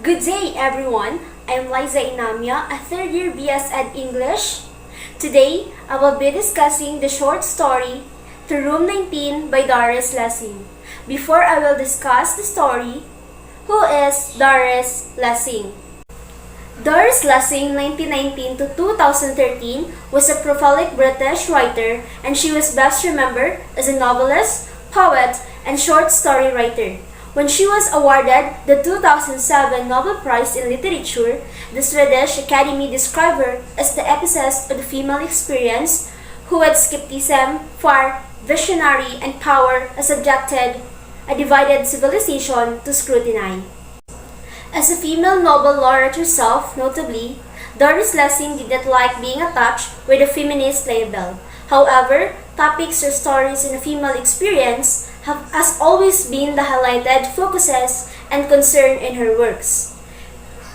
Good day, everyone. I'm Liza Inamia, a third-year BS Ed English. Today, I will be discussing the short story To Room 19 by Doris Lessing. Before I will discuss the story, who is Doris Lessing? Doris Lessing, 1919 to 2013, was a prolific British writer, and she was best remembered as a novelist, poet, and short story writer. When she was awarded the 2007 Nobel Prize in Literature, the Swedish Academy described her as the epicenter of the female experience, who with skepticism, fire, visionary, and power subjected a divided civilization to scrutiny. As a female Nobel laureate herself, notably, Doris Lessing did not like being attached with a feminist label. However, topics or stories in a female experience has always been the highlighted focuses and concern in her works.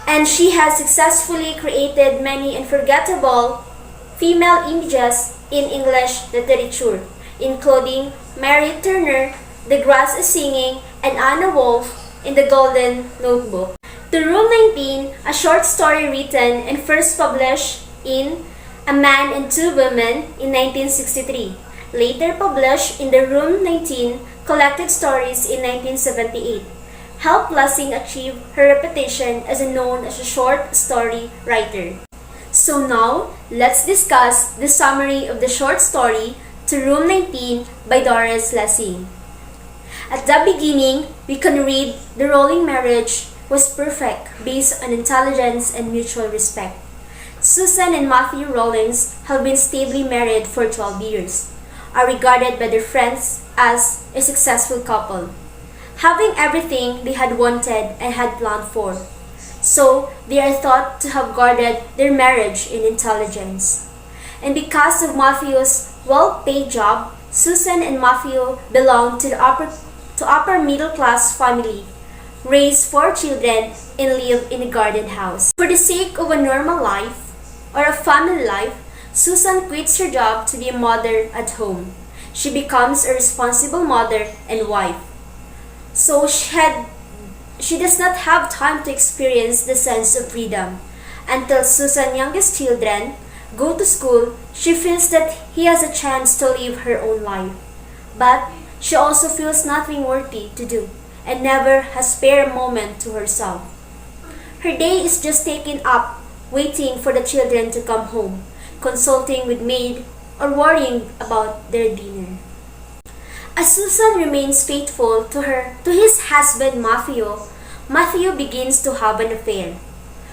And she has successfully created many unforgettable female images in English literature, including Mary Turner, The Grass is Singing, and Anna Wolf in The Golden Notebook. To Room 19, a short story written and first published in A Man and Two Women in 1963, later published in The Room 19 Collected Stories in 1978, helped Lessing achieve her reputation as known as a short story writer. So now, let's discuss the summary of the short story To Room 19 by Doris Lessing. At the beginning, we can read the Rolling marriage was perfect based on intelligence and mutual respect. Susan and Matthew Rawlings have been stably married for 12 years, are regarded by their friends as a successful couple, having everything they had wanted and had planned for. So, they are thought to have guarded their marriage in intelligence. And because of Matthew's well-paid job, Susan and Matthew belong to the upper middle-class family, raise 4 children, and live in a garden house. For the sake of a normal life, or a family life, Susan quits her job to be a mother at home. She becomes a responsible mother and wife. So she does not have time to experience the sense of freedom. Until Susan's youngest children go to school, she feels that he has a chance to live her own life. But she also feels nothing worthy to do and never has spare a moment to herself. Her day is just taken up waiting for the children to come home, consulting with maid, or worrying about their dinner. As Susan remains faithful to his husband Matthew begins to have an affair.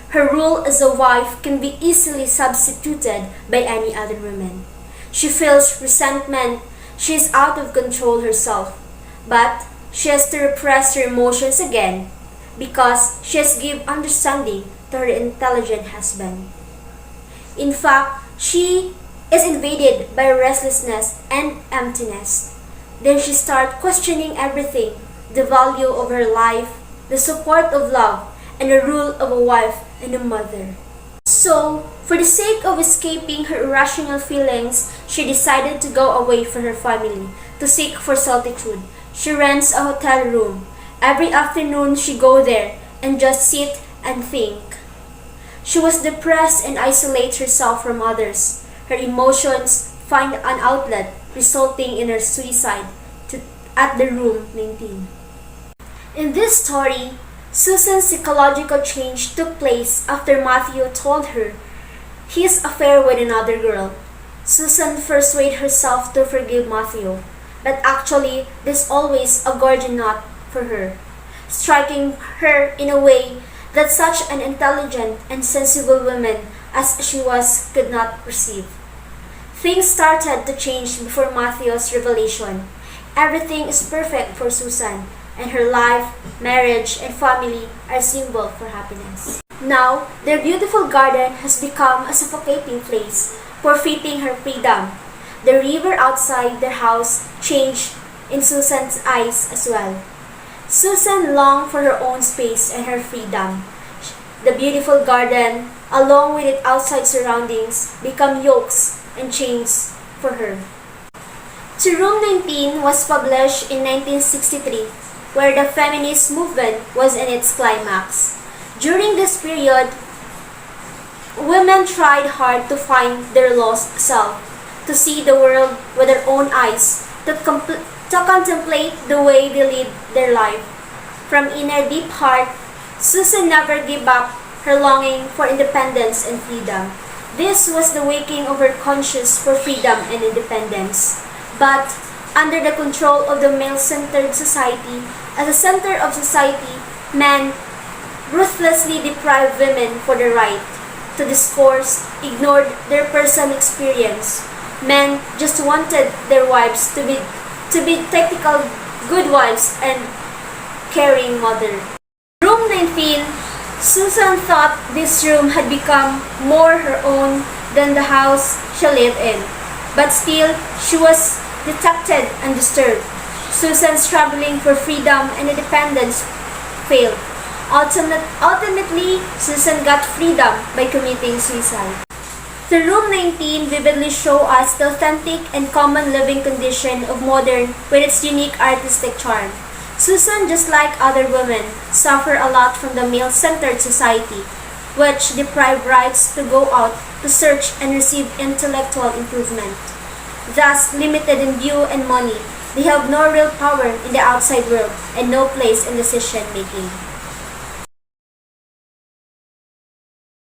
Her role as a wife can be easily substituted by any other woman. She feels resentment, she is out of control herself, but she has to repress her emotions again because she has given understanding to her intelligent husband. In fact, she is invaded by restlessness and emptiness. Then she starts questioning everything, the value of her life, the support of love, and the role of a wife and a mother. So, for the sake of escaping her irrational feelings, she decided to go away from her family, to seek for solitude. She rents a hotel room. Every afternoon she goes there and just sit and think. She was depressed and isolates herself from others. Her emotions find an outlet, resulting in her suicide at the Room 19. In this story, Susan's psychological change took place after Matthew told her his affair with another girl. Susan persuaded herself to forgive Matthew, but actually this always a guardian knot for her, striking her in a way that such an intelligent and sensible woman as she was could not perceive. Things started to change before Matthew's revelation. Everything is perfect for Susan, and her life, marriage, and family are a symbol for happiness. Now, their beautiful garden has become a suffocating place, forfeiting her freedom. The river outside their house changed in Susan's eyes as well. Susan longed for her own space and her freedom. The beautiful garden, along with its outside surroundings, become yokes and chains for her. To Room 19 was published in 1963, where the feminist movement was in its climax. During this period, women tried hard to find their lost self, to see the world with their own eyes, to contemplate the way they lead their life. From inner deep heart, Susan never gave up her longing for independence and freedom. This was the waking of her conscience for freedom and independence. But under the control of the male-centered society, as a center of society, men ruthlessly deprived women for the right to discourse, ignored their personal experience. Men just wanted their wives to be technical good wives and caring mother. Room 19, Susan thought this room had become more her own than the house she lived in. But still, she was detected and disturbed. Susan's struggling for freedom and independence failed. Ultimately, Susan got freedom by committing suicide. The Room 19 vividly shows us the authentic and common living condition of modern with its unique artistic charm. Susan, just like other women, suffered a lot from the male-centered society, which deprived rights to go out to search and receive intellectual improvement. Thus, limited in view and money, they have no real power in the outside world and no place in decision-making.